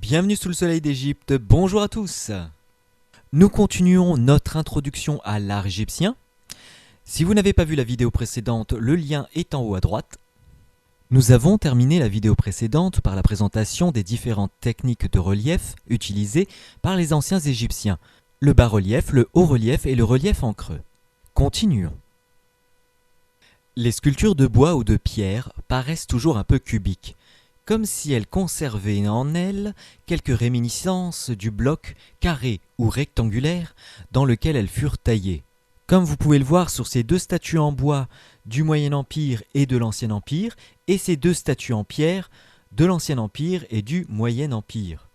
Bienvenue sous le soleil d'Égypte, bonjour à tous. Nous continuons notre introduction à l'art égyptien. Si vous n'avez pas vu la vidéo précédente, le lien est en haut à droite. Nous avons terminé la vidéo précédente par la présentation des différentes techniques de relief utilisées par les anciens Égyptiens, le bas-relief, le haut-relief et le relief en creux. Continuons. Les sculptures de bois ou de pierre paraissent toujours un peu cubiques, comme si elles conservaient en elles quelques réminiscences du bloc carré ou rectangulaire dans lequel elles furent taillées. Comme vous pouvez le voir sur ces deux statues en bois du Moyen Empire et de l'Ancien Empire, et ces deux statues en pierre de l'Ancien Empire et du Moyen Empire.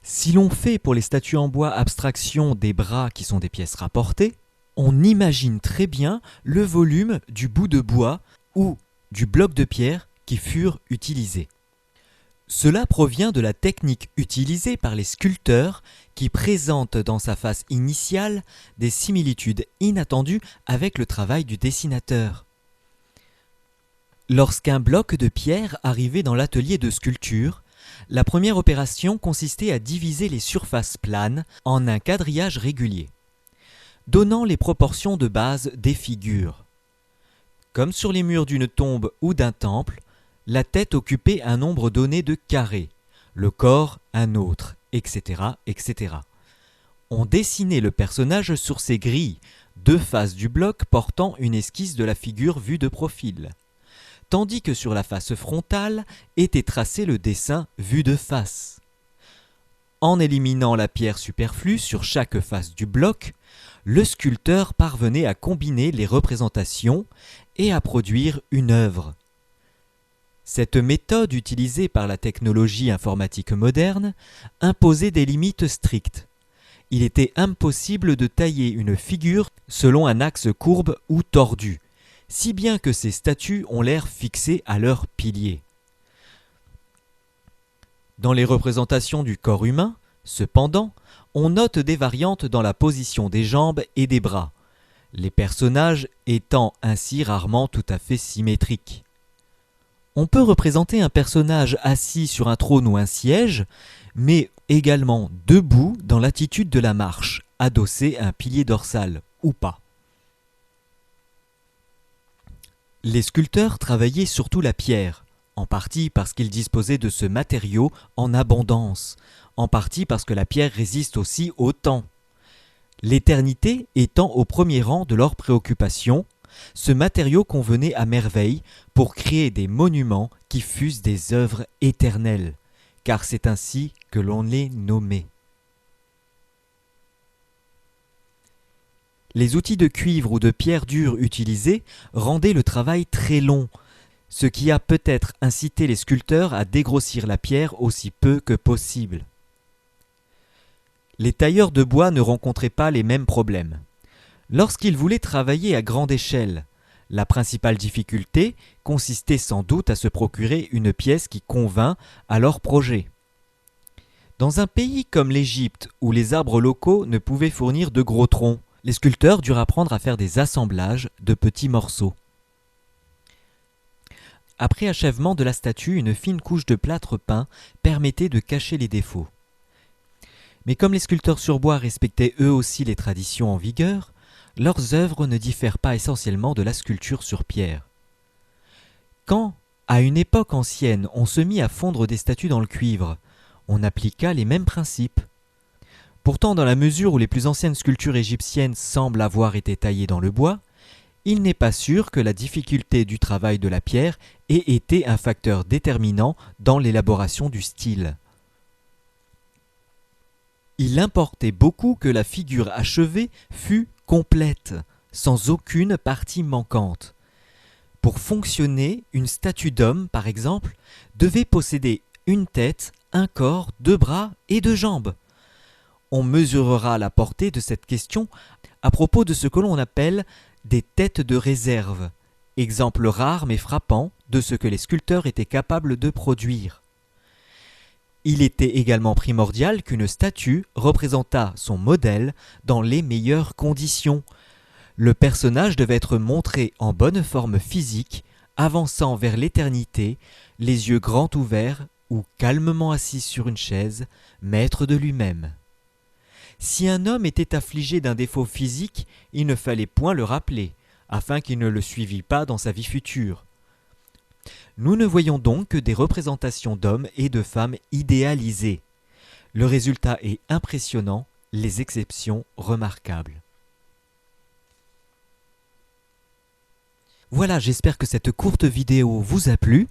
Si l'on fait pour les statues en bois abstraction des bras qui sont des pièces rapportées, on imagine très bien le volume du bout de bois ou du bloc de pierre qui furent utilisés. Cela provient de la technique utilisée par les sculpteurs qui présentent dans sa face initiale des similitudes inattendues avec le travail du dessinateur. Lorsqu'un bloc de pierre arrivait dans l'atelier de sculpture, la première opération consistait à diviser les surfaces planes en un quadrillage régulier, donnant les proportions de base des figures. Comme sur les murs d'une tombe ou d'un temple, la tête occupait un nombre donné de carrés, le corps un autre, etc., etc. On dessinait le personnage sur ces grilles, deux faces du bloc portant une esquisse de la figure vue de profil, tandis que sur la face frontale était tracé le dessin vu de face. En éliminant la pierre superflue sur chaque face du bloc, le sculpteur parvenait à combiner les représentations et à produire une œuvre. Cette méthode utilisée par la technologie informatique moderne imposait des limites strictes. Il était impossible de tailler une figure selon un axe courbe ou tordu, si bien que ces statues ont l'air fixées à leurs piliers. Dans les représentations du corps humain, cependant, on note des variantes dans la position des jambes et des bras, les personnages étant ainsi rarement tout à fait symétriques. On peut représenter un personnage assis sur un trône ou un siège, mais également debout dans l'attitude de la marche, adossé à un pilier dorsal, ou pas. Les sculpteurs travaillaient surtout la pierre, en partie parce qu'ils disposaient de ce matériau en abondance, en partie parce que la pierre résiste aussi au temps. L'éternité étant au premier rang de leurs préoccupations, ce matériau convenait à merveille pour créer des monuments qui fussent des œuvres éternelles, car c'est ainsi que l'on les nommait. Les outils de cuivre ou de pierre dure utilisés rendaient le travail très long, ce qui a peut-être incité les sculpteurs à dégrossir la pierre aussi peu que possible. Les tailleurs de bois ne rencontraient pas les mêmes problèmes. Lorsqu'ils voulaient travailler à grande échelle, la principale difficulté consistait sans doute à se procurer une pièce qui convînt à leur projet. Dans un pays comme l'Égypte, où les arbres locaux ne pouvaient fournir de gros troncs, les sculpteurs durent apprendre à faire des assemblages de petits morceaux. Après achèvement de la statue, une fine couche de plâtre peint permettait de cacher les défauts. Mais comme les sculpteurs sur bois respectaient eux aussi les traditions en vigueur, leurs œuvres ne diffèrent pas essentiellement de la sculpture sur pierre. Quand, à une époque ancienne, on se mit à fondre des statues dans le cuivre, on appliqua les mêmes principes. Pourtant, dans la mesure où les plus anciennes sculptures égyptiennes semblent avoir été taillées dans le bois, il n'est pas sûr que la difficulté du travail de la pierre ait été un facteur déterminant dans l'élaboration du style. Il importait beaucoup que la figure achevée fût complète, sans aucune partie manquante. Pour fonctionner, une statue d'homme, par exemple, devait posséder une tête, un corps, deux bras et deux jambes. On mesurera la portée de cette question à propos de ce que l'on appelle des têtes de réserve, exemple rare mais frappant de ce que les sculpteurs étaient capables de produire. Il était également primordial qu'une statue représentât son modèle dans les meilleures conditions. Le personnage devait être montré en bonne forme physique, avançant vers l'éternité, les yeux grands ouverts ou calmement assis sur une chaise, maître de lui-même. Si un homme était affligé d'un défaut physique, il ne fallait point le rappeler, afin qu'il ne le suivît pas dans sa vie future. Nous ne voyons donc que des représentations d'hommes et de femmes idéalisées. Le résultat est impressionnant, les exceptions remarquables. Voilà, j'espère que cette courte vidéo vous a plu.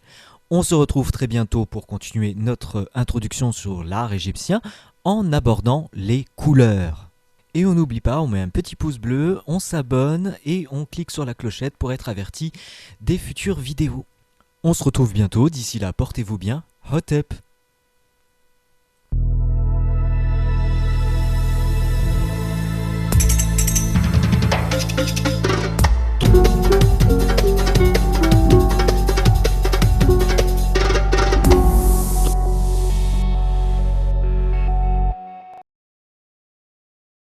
On se retrouve très bientôt pour continuer notre introduction sur l'art égyptien en abordant les couleurs. Et on n'oublie pas, on met un petit pouce bleu, on s'abonne et on clique sur la clochette pour être averti des futures vidéos. On se retrouve bientôt, d'ici là portez-vous bien, Hotep!